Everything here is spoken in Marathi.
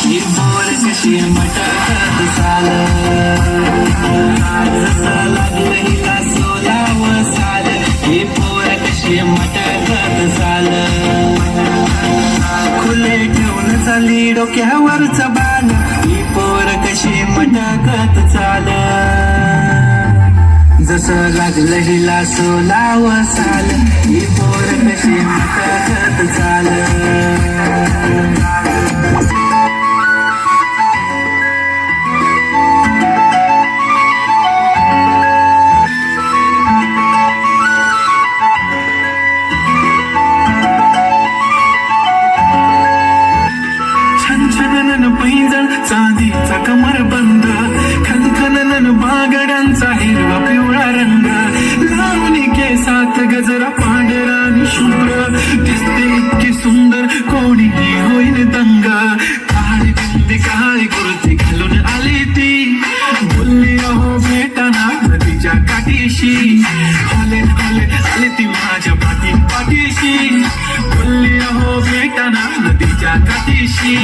ही पोर कशी मटकत चाल जसं लागलं हिला सोलावं साल ही पोर कशी मटकत चाल खुले ठेवून चालली डोक्यावरचा बाल ही पोर कशी मटकत चाल जसं लागलं हिला सोलावं साल ही पोर कशी मटकत चाल छनछनन पैंजण चांदीचा कमर बंद खनखनन बागड्यांचा हिरवा पिवळा रंग लावणी केसात गजरा पांढरा आणि शुभ्र दिसते इतकी सुंदर कोणीही होईल दंग काळी बिंदी काळी कुर्ती घालून आली ती बोलली अहो भेटाना नदीच्या काठीशी हले हले आली ती माझ्या पाठीशी बोलली अहो भेटाना नदीच्या काठीशी